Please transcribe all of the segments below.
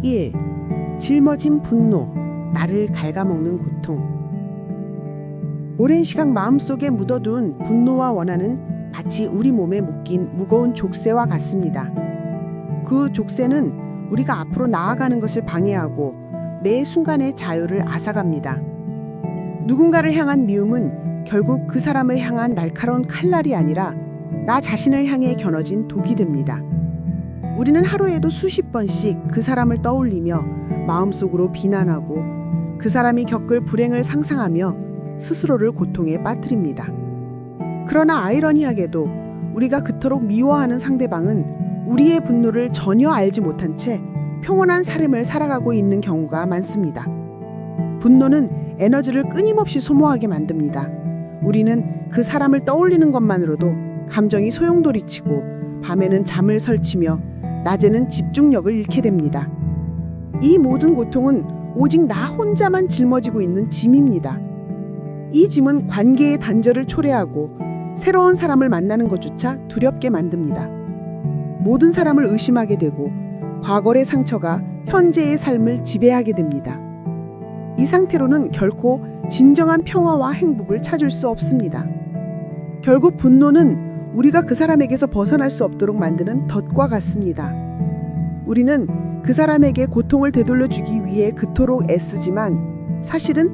1. 짊어진 분노, 나를 갉아먹는 고통. 오랜 시간 마음속에 묻어둔 분노와 원한은 마치 우리 몸에 묶인 무거운 족쇄와 같습니다. 그 족쇄는 우리가 앞으로 나아가는 것을 방해하고 매 순간의 자유를 앗아갑니다. 누군가를 향한 미움은 결국 그 사람을 향한 날카로운 칼날이 아니라 나 자신을 향해 겨눠진 독이 됩니다. 우리는 하루에도 수십 번씩 그 사람을 떠올리며 마음속으로 비난하고 그 사람이 겪을 불행을 상상하며 스스로를 고통에 빠뜨립니다. 그러나 아이러니하게도 우리가 그토록 미워하는 상대방은 우리의 분노를 전혀 알지 못한 채 평온한 삶을 살아가고 있는 경우가 많습니다. 분노는 에너지를 끊임없이 소모하게 만듭니다. 우리는 그 사람을 떠올리는 것만으로도 감정이 소용돌이치고 밤에는 잠을 설치며 낮에는 집중력을 잃게 됩니다. 이 모든 고통은 오직 나 혼자만 짊어지고 있는 짐입니다. 이 짐은 관계의 단절을 초래하고 새로운 사람을 만나는 것조차 두렵게 만듭니다. 모든 사람을 의심하게 되고 과거의 상처가 현재의 삶을 지배하게 됩니다. 이 상태로는 결코 진정한 평화와 행복을 찾을 수 없습니다. 결국 분노는 우리가 그 사람에게서 벗어날 수 없도록 만드는 덫과 같습니다. 우리는 그 사람에게 고통을 되돌려주기 위해 그토록 애쓰지만 사실은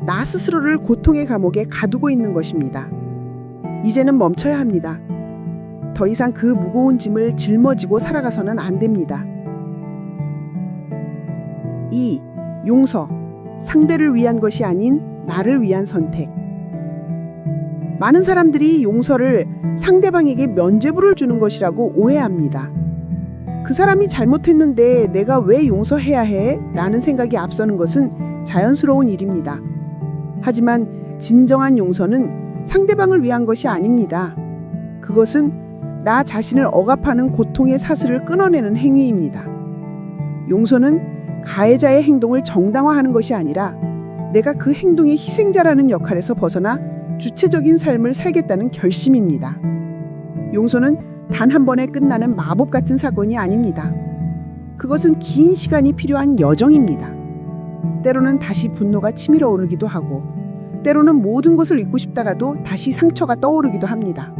나 스스로를 고통의 감옥에 가두고 있는 것입니다. 이제는 멈춰야 합니다. 더 이상 그 무거운 짐을 짊어지고 살아가서는 안 됩니다. 2. 용서. 상대를 위한 것이 아닌 나를 위한 선택. 많은 사람들이 용서를 상대방에게 면죄부를 주는 것이라고 오해합니다. 그 사람이 잘못했는데 내가 왜 용서해야 해? 라는 생각이 앞서는 것은 자연스러운 일입니다. 하지만 진정한 용서는 상대방을 위한 것이 아닙니다. 그것은 나 자신을 억압하는 고통의 사슬을 끊어내는 행위입니다. 용서는 가해자의 행동을 정당화하는 것이 아니라 내가 그 행동의 희생자라는 역할에서 벗어나 주체적인 삶을 살겠다는 결심입니다. 용서는 단 한 번에 끝나는 마법 같은 사건이 아닙니다. 그것은 긴 시간이 필요한 여정입니다. 때로는 다시 분노가 치밀어 오르기도 하고 때로는 모든 것을 잊고 싶다가도 다시 상처가 떠오르기도 합니다.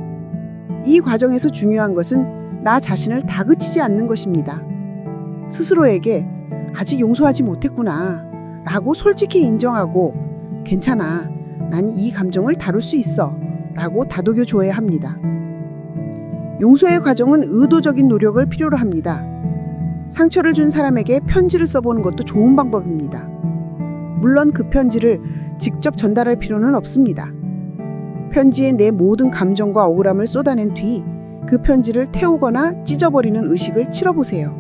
이 과정에서 중요한 것은 나 자신을 다그치지 않는 것입니다. 스스로에게 아직 용서하지 못했구나 라고 솔직히 인정하고 괜찮아, 난 이 감정을 다룰 수 있어 라고 다독여 줘야 합니다. 용서의 과정은 의도적인 노력을 필요로 합니다. 상처를 준 사람에게 편지를 써보는 것도 좋은 방법입니다. 물론 그 편지를 직접 전달할 필요는 없습니다. 편지에 내 모든 감정과 억울함을 쏟아낸 뒤 그 편지를 태우거나 찢어버리는 의식을 치러보세요.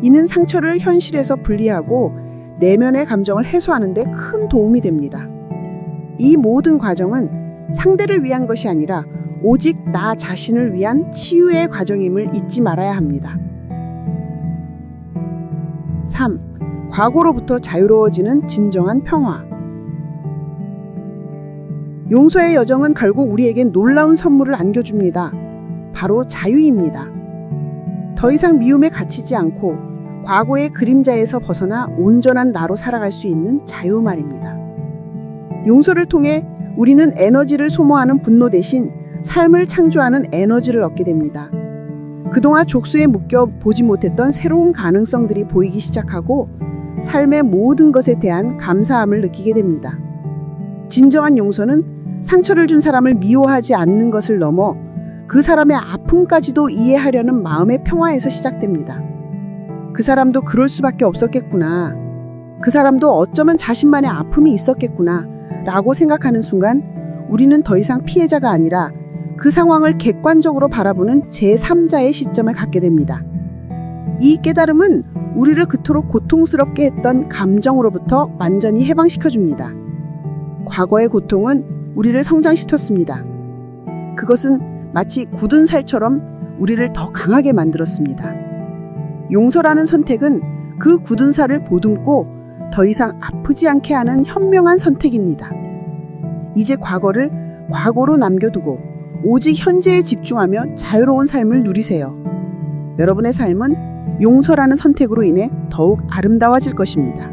이는 상처를 현실에서 분리하고 내면의 감정을 해소하는 데 큰 도움이 됩니다. 이 모든 과정은 상대를 위한 것이 아니라 오직 나 자신을 위한 치유의 과정임을 잊지 말아야 합니다. 3. 과거로부터 자유로워지는 진정한 평화. 용서의 여정은 결국 우리에겐 놀라운 선물을 안겨줍니다. 바로 자유입니다. 더 이상 미움에 갇히지 않고 과거의 그림자에서 벗어나 온전한 나로 살아갈 수 있는 자유 말입니다. 용서를 통해 우리는 에너지를 소모하는 분노 대신 삶을 창조하는 에너지를 얻게 됩니다. 그동안 족쇄에 묶여 보지 못했던 새로운 가능성들이 보이기 시작하고 삶의 모든 것에 대한 감사함을 느끼게 됩니다. 진정한 용서는 상처를 준 사람을 미워하지 않는 것을 넘어 그 사람의 아픔까지도 이해하려는 마음의 평화에서 시작됩니다. 그 사람도 그럴 수밖에 없었겠구나. 그 사람도 어쩌면 자신만의 아픔이 있었겠구나 라고 생각하는 순간 우리는 더 이상 피해자가 아니라 그 상황을 객관적으로 바라보는 제3자의 시점을 갖게 됩니다. 이 깨달음은 우리를 그토록 고통스럽게 했던 감정으로부터 완전히 해방시켜줍니다. 과거의 고통은 우리를 성장시켰습니다. 그것은 마치 굳은 살처럼 우리를 더 강하게 만들었습니다. 용서라는 선택은 그 굳은 살을 보듬고 더 이상 아프지 않게 하는 현명한 선택입니다. 이제 과거를 과거로 남겨두고 오직 현재에 집중하며 자유로운 삶을 누리세요. 여러분의 삶은 용서라는 선택으로 인해 더욱 아름다워질 것입니다.